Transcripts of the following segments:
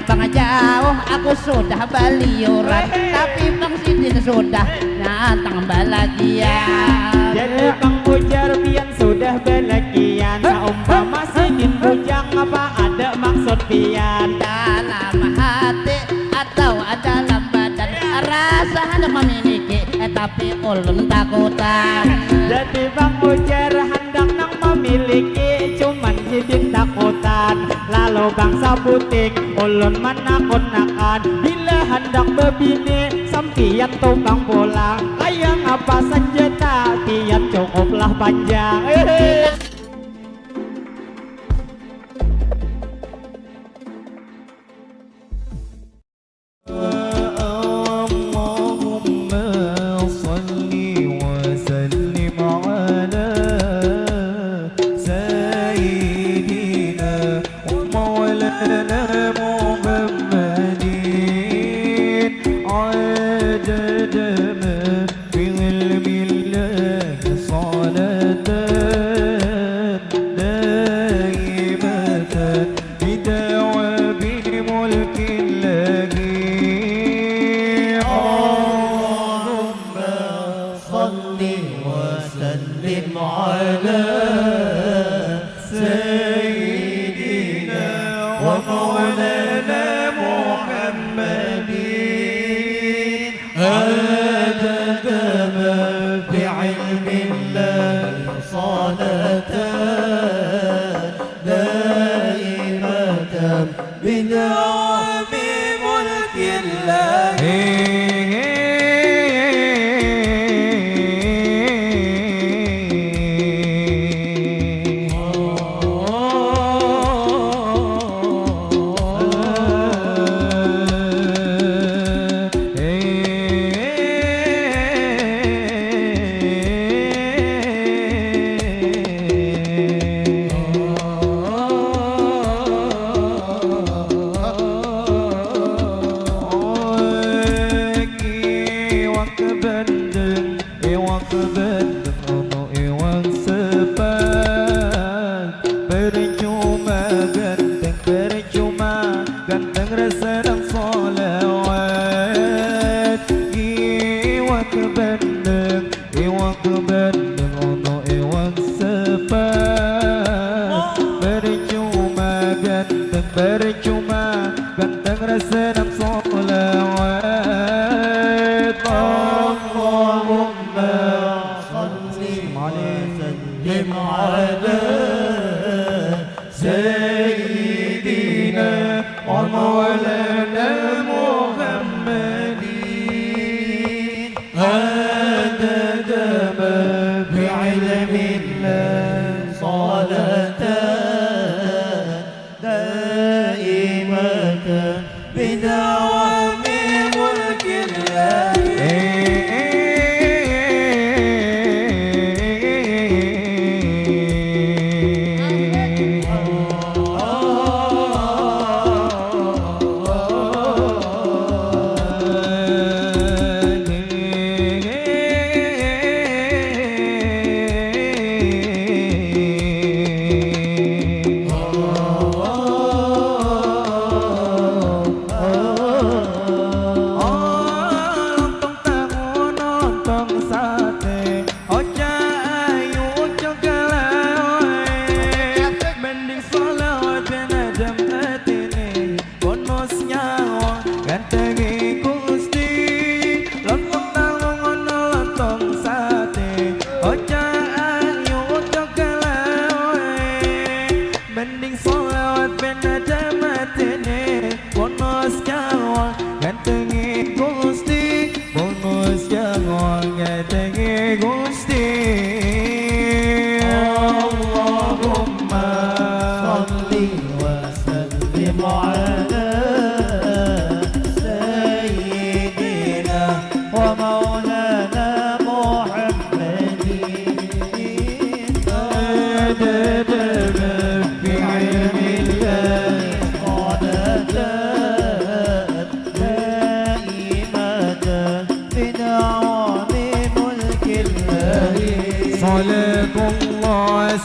Bang jauh aku sudah baliuran, tapi Bang Sidin sudah datang balagian. Jadi Bang Ujar pian sudah balagian. Saumpama Sidin bujang apa ada maksud pian? Dalam hati atau dalam badan rasa hendak memiliki, tapi ulun takutan. Jadi Bang Ujar hendak nang memiliki, cuman Sidin takutan. Lalu bangsa butik ulun menakut-nakan. Bila hendak bebini sampian tumbang pulang, layang apa senjata tiap cukuplah panjang.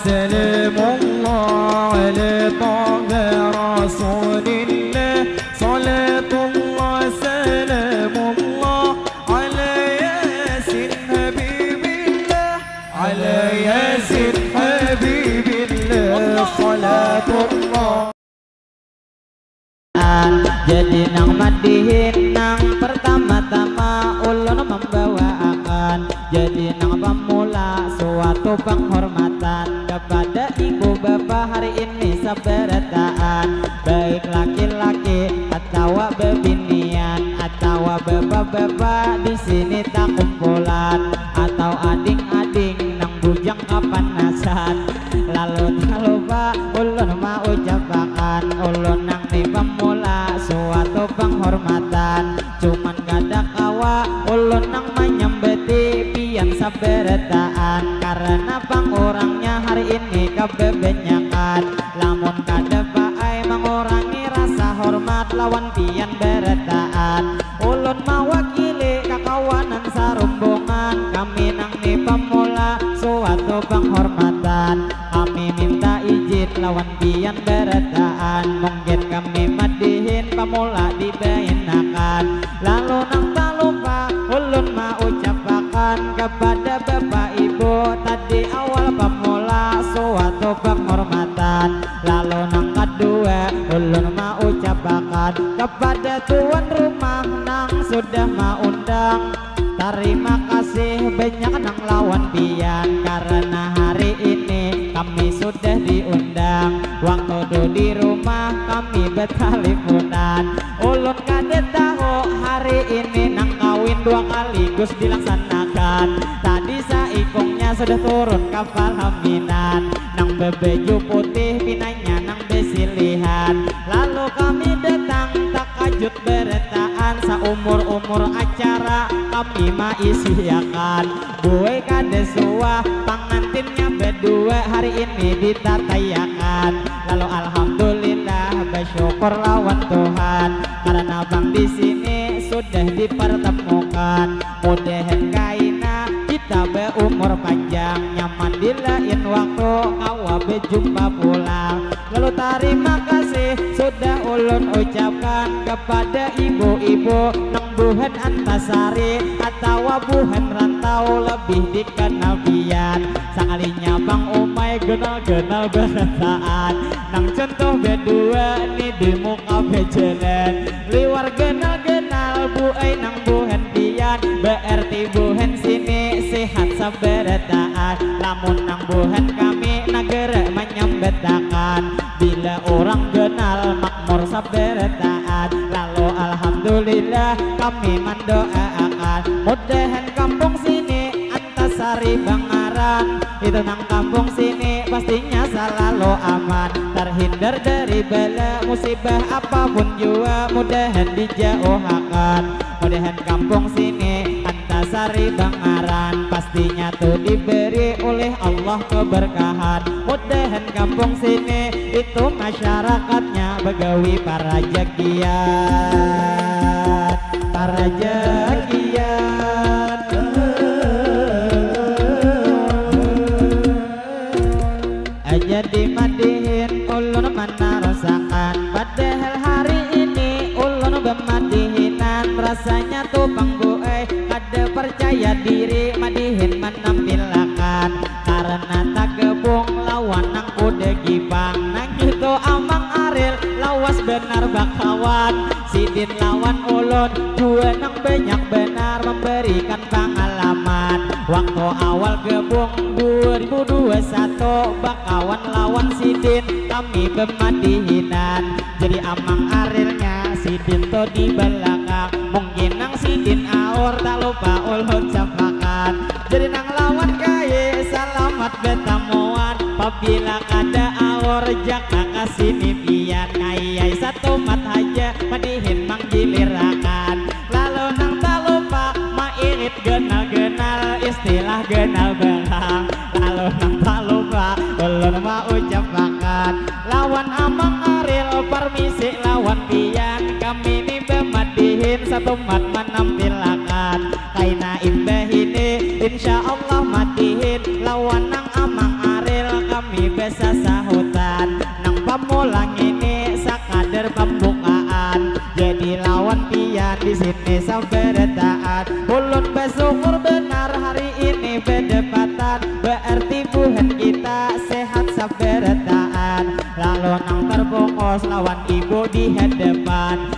سلام الله على طه رسول الله Jadi nang madihin nang pertama-tama ulun membawaakan. Jadi nang pemula suatu penghormatan kepada ibu bapak hari ini sabarataan, baik laki-laki atau bebinian atau bapak-bapak di sini tak kumpulan atau ading-ading nang bujang kapanasan. Lalu tak lupa ulun mau ucapakan ulun nang di pemula suatu penghormatan, cuman kada kawa ulun nang menyambeti pian sabarataan karena pang orangnya hari ini kebebenyakan. Lamun kada paai mengurangi rasa hormat lawan pian berataan, ulun mewakili kakawanan sarumbungan kami nang di pemula suatu penghormatan. Kami minta izin lawan pian berataan, mungkin kami madihin pemula dibainakan. Lalu nang tak lupa ulun mau ucapakan kepada bapak ibu tadi awal pemula suatu penghormatan. Lalu nang kedua ulun mau ucapakan kepada tuan rumah nang sudah mengundang. Terima kasih banyak nang lawan pian karena hari ini kami sudah diundang. Waktu do di rumah kami beteleponan, ulun kada tahu hari ini nang kawin dua kaligus dilaksanakan. Tadi saikongnya sudah turun kapal haminan, nang bebeju putih pinanya nang besilihan. Lalu kami datang tak kajut beretaan, saumur-umur acara kami maisiakan. Buai kada suah pengantinnya berdua hari ini ditatayakan. Lalu alhamdulillah bersyukur lawan Tuhan karena bang di sini sudah dipertemukan. Mudahan kaina kita berumur panjang, nyaman di lain waktu kawa berjumpa pulang. Lalu terima kasih sudah ulun ucapkan kepada ibu-ibu nang buhan antasari atau buhan rantau lebih dikenal pian. Sekalinya bang umay genal-genal berataan, nang contoh berdua ni di muka bejalan. Liwar genal-genal buay nang buhan pian, berarti buhan sini sehat sabarataan. Lamun nang buhan kami negara menyambetakan, bila orang genal makmur sabarataan. Lalu alhamdulillah kami mendoakan mudahan kampung sini antasari Bangaran itu nang kampung sini pastinya selalu aman, terhindar dari bala musibah apapun jua mudahan dijauhkan. Mudahan kampung sini antasari Bangaran pastinya tuh diberi oleh Allah keberkahan. Mudahan kampung sini itu masyarakatnya begawi para jagian, para jagian. Jadi madihin ulun mana rasakan, padahal hari ini ulun bemadihinan. Rasanya tuh pangbuai kada percaya diri madihin menampilkan, karena tak gebung lawan nang kuda gibang. Nang itu amang aril lawas benar bakawan, sidin lawan ulun dua nang banyak benar memberikan pengalaman. Waktu awal gebung 2021 bakawan lawan sidin kami bemadihinan. Jadi amang arilnya sidin to di belakang, mungkin nang sidin aur tak lupa ulun capakan. Jadi nang lawan kaya selamat betamuan, apabila kada aur jaka kasini pian. Kaya satu mat aja madihin manggilirakan. Lalu nang tak lupa mairit genal-genal istilah genal belang. Lalu nang tak lupa ulun mau ucapakan lawan amang aril permisi lawan pian. Kami ni bemadihin satu mat menampilkan, kaina imbah ini insya Allah madihin lawan nang amang aril kami bisa sahutan. Nang pamulang ini sakadar pembukaan, jadi lawan pian di sini sabarataan. Ulun bersyukur benar hari ini berdepatan, berarti buhan kita sehat sabarataan. Lalu nang terbongkos lawan ibu di hadapan,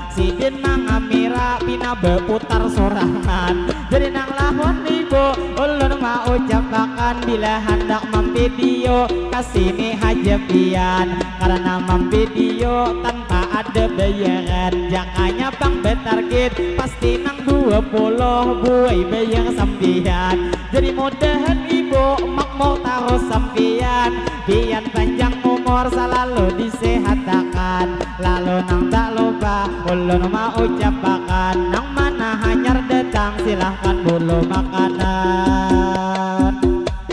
berputar sorangan. Jadi nang lawan ibu ulun mau ucapakan bila hendak memvideo kasih hajapian. Karena memvideo tanpa ada bayaran, jangannya bang betarget pasti nang 20 buai bayar sampian. Jadi mudahan ibu makmur taruh sampian, biar panjang umur selalu disehatkan. Lalu nang tak lupa ulun mau ucapakan, nang mana hanyar datang silahkan bulu makanan.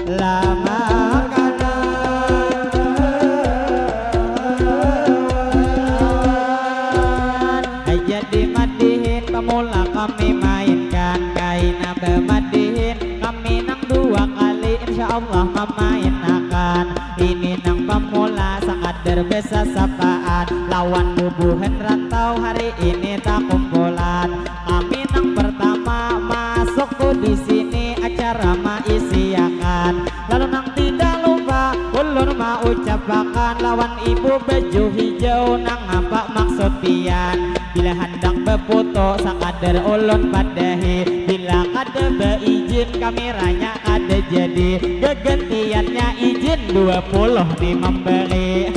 Lama pemula kami mainkan kaina bermadihin, kami nang 2 kali insyaallah memainkan. Ini nang pemula sekadar besa sapaan, lawan bubuhan rantau hari ini tak kumpulan. Kami nang pertama masuk di sini acara maisiakan. Lalu nang tidak lupa ulun mau ucapakan, lawan ibu baju hijau nang apa maksud pian. Bila hendak berfoto sakadar ulun padahi, bila kada beizin kameranya kada jadi, kegantiannya izin 20 di memberi.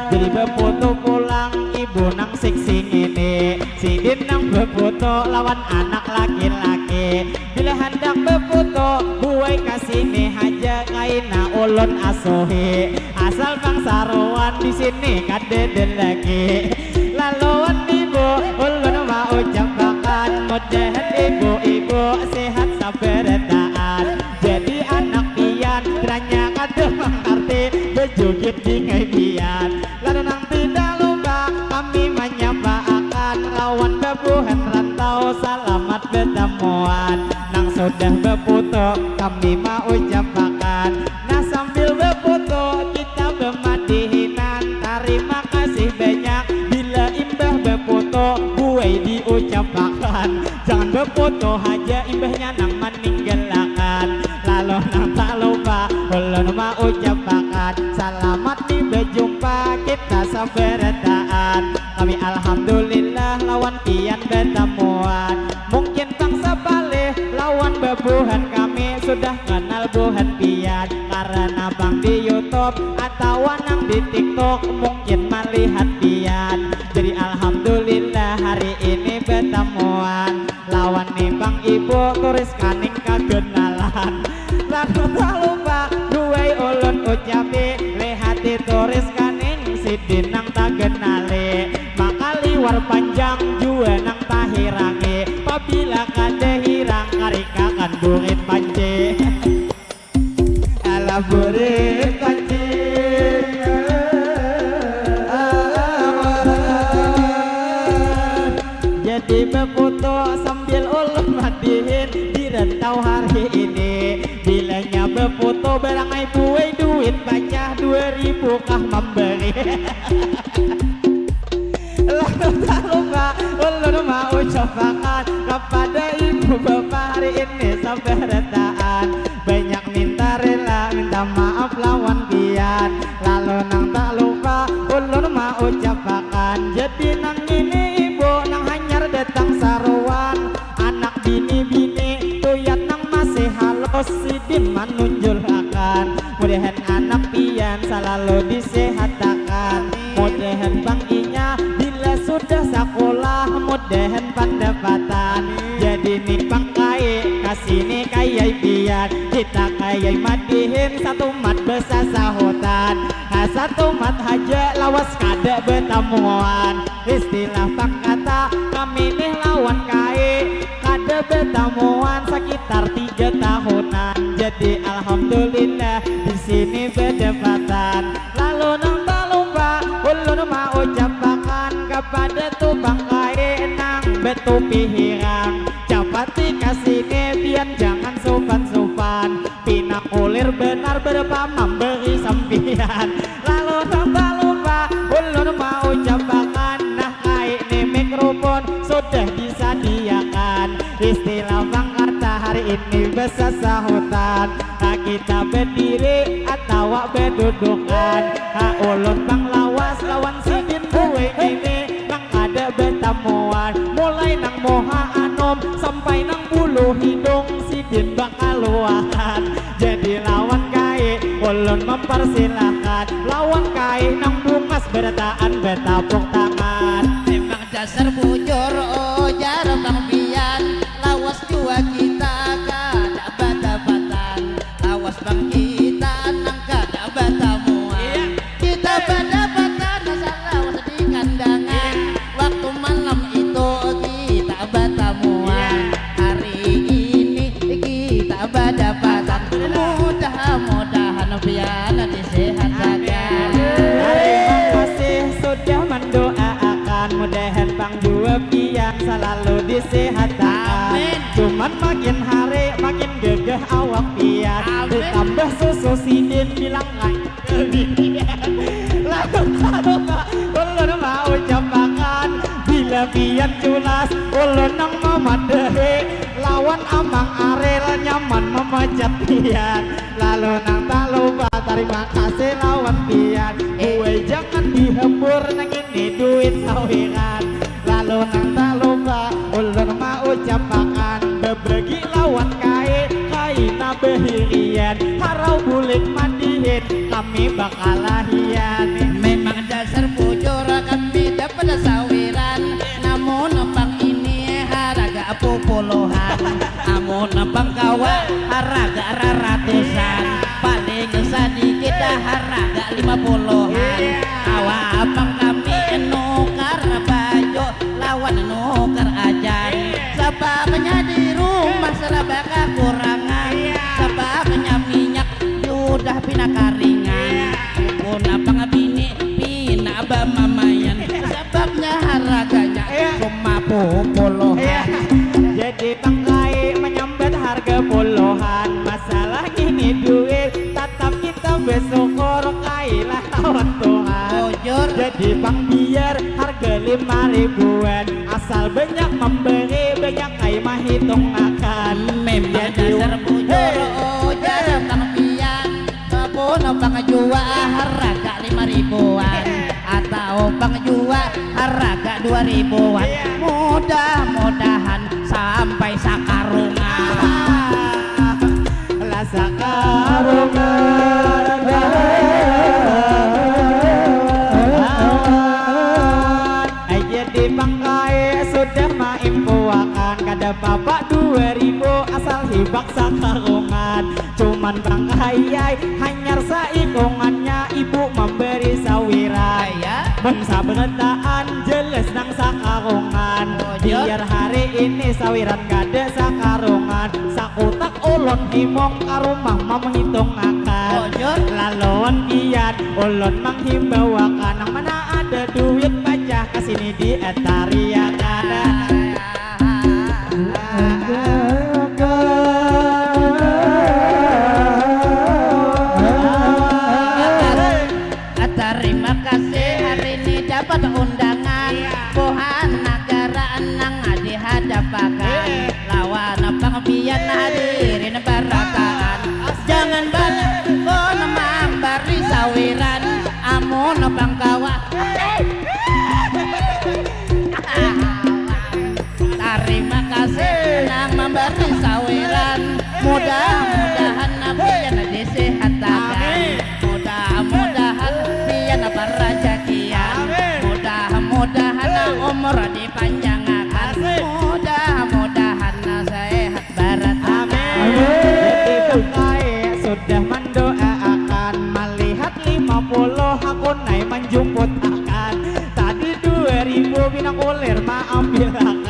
Jadi berfoto pulang ibu nang siksing ini, sidin nang berfoto lawan anak laki-laki. Bila hendak berfoto buai kasih haja kaina ulun asuhi, asal bang saruan di sini kadeden lagi. Laluan ibu ulun mau ucapakan, mudahan ibu-ibu sehat sabar taat. Jadi anak pian teranya kada mengerti berjoget di pian. Lalu nang tidak lupa kami menyapa lawan bebuhan rantau selamat bertemuan. Nang sudah berfoto kami mau ucapakan, nah sambil berfoto kita bermadihinan. Terima kasih banyak bila imbah berfoto buai diucapakan. Jangan berfoto aja imbahnya nang meninggalkan. Lalu nang tak lupa ulun mau ucapakan, selamat nih berjumpa kita sabarataan. Kami alhamdulillah lawan pian bertemuan. Mungkin bangsa balik lawan bebuhan kami sudah kenal buhan pian, karena bang di YouTube atau nang di TikTok mungkin melihat pian. Jadi alhamdulillah hari ini bertemuan. Lawan nih bang ibu turis kaning kagenalan. Lalu tak lupa duai ulun ucapi lehati turis kaning sidin nang tak genali. Maka liwar panjang jua nang tahirangi, apabila kada hirang karika kan burit panci. Ala burit panci jadi berfoto sambil ulun madihin di rantau hari ini. Bilanya berfoto berangai buai duit baca 2000 kah memberi. Lalu tak lupa ulun mau ucapakan kepada ibu bapak hari ini sabarataan. Banyak minta rela minta maaf lawan pian. Lalu nang tak lupa ulun mau ucapakan, jadi nang ini ibu nang hanyar datang saruan. Anak bini-bini tuyat nang masih halus sidin manunjul akan. Mudahan anak pian selalu disehatkan. Mudahan bang inya bila sudah sekolah mudahan pendapatan. Jadi nih bang kaya kasih nih kaya pian, kita kaya madihin satu mat besar sahutan. Satu mat haja lawas kada bertemuan. Istilah bang kata kami nih lawan kaya kada bertemuan sekitar 3 tahunan. Jadi alhamdulillah di sini berdapatan. Lalu nang tak lupa ulun mau ucapakan kepada tu bang kaya nang betu pihirang. Capati kasih biar jangan sopan-sopan, pinang ulir benar berapa memberi sampian. Lalu nang tak lupa ulun mau ucapakan, nah kaya ini mikrofon sudah disediakan. Istilah bang kata hari ini besar sahutan. Kita berdiri atas bawa bedudukan. Ulun bang lawas lawan sidin gue ini nang ada betamuan. Mulai nang moha anom sampai nang bulu hidung sidin bakal luahan. Jadi lawan kai ulun mempersilahkan, lawan kai nang bungas bertaan betapuk tangan. Memang dasar bujur ojar bang pian, lawas jua kita kada bata-batan, lawas bang kita nang kada batamuan. Kita bata-batan asal lawas di kandangan, waktu malam itu kita batamuan. Hari ini kita bata-batan, mudah-mudahan pian disehatkan. Terima kasih sudah mendoakan, mudahan bang dua pian selalu disehatkan. Amin. Cuman makin hari makin gegeh awak pian, Amin. ditambah susu sidin bilang nggak kebian. Lalu ulun mau ucapakan, bila pian culas ulun nang mamadehe, lawan amang arel nyaman memecat pian. Lalu nang tak lupa terima kasih lawan pian, gue jangan dihembur nang ini duit sawiran. Lalu nang tak lupa ulun mau ucapakan, berbagi lawan kai na behirian, harau bulik mandihin kami bakal lahian. Memang dasar bujur kami dapat sawiran, namun bang ini harga puluhan, namun bang kawa harga ratusan, paling sedikit harga 50-an. Kawa bang kami nukar baju lawan nukar ajan, sebabnya di rumah serba kekurangan, sebabnya minyak udah pina karingan, puna bang bini pina bamamayan, sebabnya harganya cuma puluhan. Jadi bangkai menyambat harga puluhan, masalah ini duit tetap kita bersyukur kailah lawan Tuhan. Bujur. Jadi bang biar harga 5.000-an, asal banyak memberi banyak kai mah hitung akan. Memang dasar bujur ojar bang pian, pun bang jua harga 5.000-an, atau bang jua harga 2.000-an. Mudah-mudahan sampai sakarungan. Lah sakarungan jadi bangkai sudah maimpuakan, kada bapak 2.000 asal hibak sakarungan. Cuman bangkai hanyar saikungannya ibu memberi sawiran. Mensabetaan jelas nang sakarungan, biar hari ini sawiran kada sakarungan. Sakutak ulun himong karumah menghitung akan. Laluan pian ulun menghimbauakan, nang mana ada duit pajah kesini di etariakan. Terima kasih hari ini dapat undangan, Tuhan negara nang dihadapakan, lawan bang pian hadirin barataan. Jangan banyak kon memberi sawiran, amun bang kawa. Terima kasih nang memberi sawiran, mudah-mudahan pian disehatkan, mudah-mudahan pian berajakian, mudah-mudahan umur dipanjangkan, mudah-mudahan sehat baratan. Jadi bangkai sudah mendoakan, melihat 50 aku naik menjemput akan. Tadi 2.000 bina kulir ma ambil akan.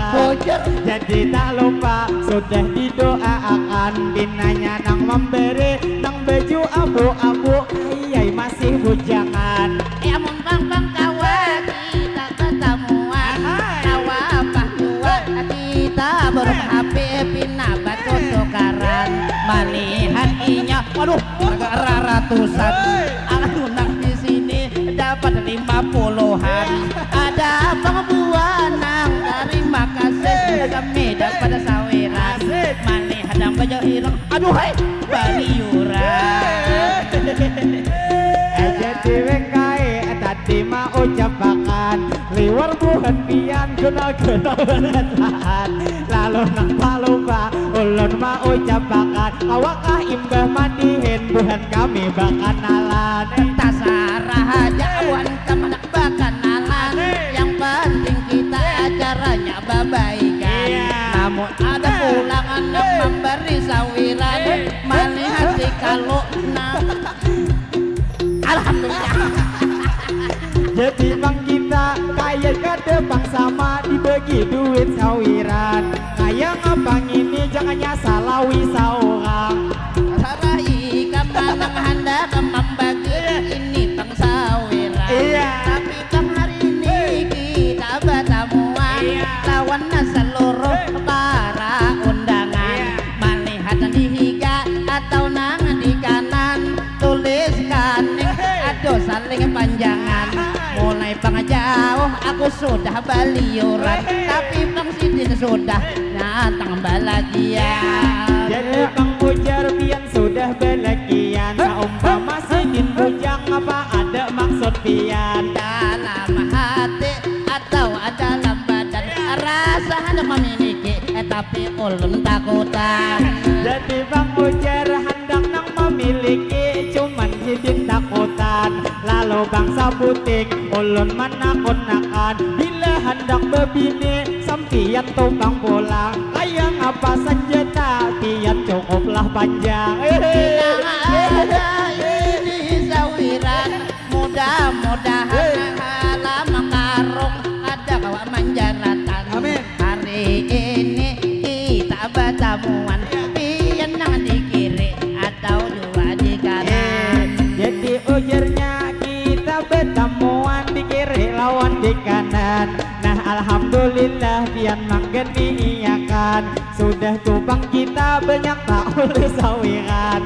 Jadi tak lupa sudah didoakan, binanya nang memberi nang baju abu-abu kayai masih bujangan. Amun bang kawa kita ketemuan, kawa apa jua kita berhape pina batu tukaran, melihat inya waduh harga ratusan. Aku nang di sini dapat 50-an, ada bang buah nang terima kasih kami dapat sawiran, melihat yang baju ireng aduh hai baliuran. buhan pian guna-guna beretahan lalu nang palupa ulun mau ucapakan awakah imbah mandihin buhan kami bakanalan Tasarah jauhan kemanak bakanalan yang penting kita acaranya babaikan namun ada pulangan yang memberi sawiran melihat si kalau alhamdulillah. Jadi bang kita kaya kada bang sama dibagi duit sawiran kaya ngabang ini jangannya salawi seorang Sarai kamanang handa membagi ini bang sawiran tapi bang hari ini kita bertamuan lawan seluruh para undangan melihat di higa atau nang di kanan tuliskan aduh saling panjangan mulai bang jauh aku sudah baliuran tapi bang Sidin sudah datang balagian jadi bang ujar pian sudah balagian saumpama Sidin bujang apa ada maksud pian dalam hati atau dalam badan rasa hendak memiliki tapi ulun takutan jadi bang ujar hendak nang memiliki cuman Sidin takutan lalu bangsa butik ulun menakut-nakan bila hendak bebini sampian tumpang pulang kaya ngapa senjata pian cukuplah panjang ada ini sawiran mudah-mudahan halaman karung ada kawa manjaratan hari ini kita bertamuan pian nang di kiri atau dua di kanan jadi ujarnya kita bertemuan di kiri lawan di kanan nah alhamdulillah pian manggeni iakan sudah tubang kita banyak tak oleh sawiran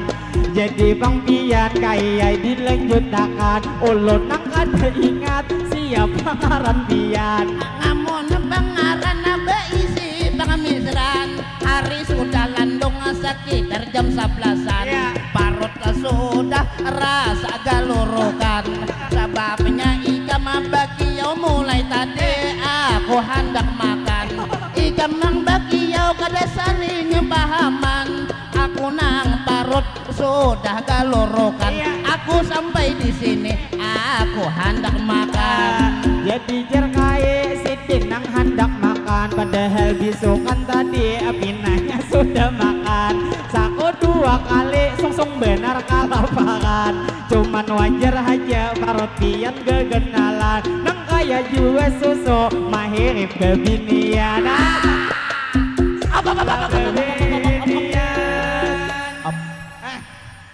jadi bang pian kaya dilanjutakan ulun nang kada ingat siapa ngaran pian namun pengaran beisi pengamisran hari sudah landung sekitar jam 11-an parut sudah rasa galurukan sebabnya ikam bakiyau mulai tadi aku hendak makan ikam nang bakiyau kada saling pahaman aku nang parut sudah galurukan aku sampai di sini aku hendak makan jadi jerkai Sidin nang hendak makan padahal bisukan tadi pinanya sudah makan sako dua kali sungsung benar kalaparan cuman wajar aja parut pian gegenalan nang kaya juga susu mahirip bebinian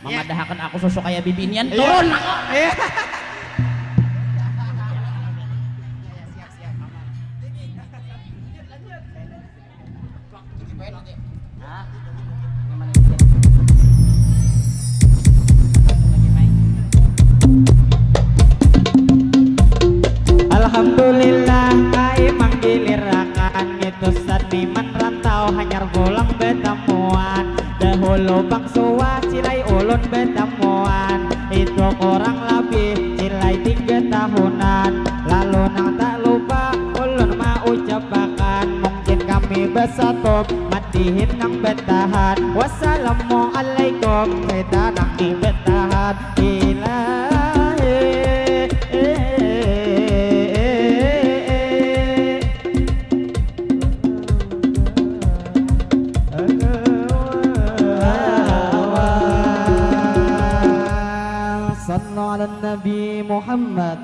mengadahakan aku susu kayak bibinian turun alhamdulillah kai manggilirakan itu seniman rantau hanyar pulang bertemuan dahulu bang suwa cilai ulun bertemuan itu kurang lebih cilai 3 tahunan lalu nang tak lupa ulun mau ucapakan mungkin kami bersatu matihin nang bertahan wassalamualaikum kita nang di bertahan Nabi Muhammad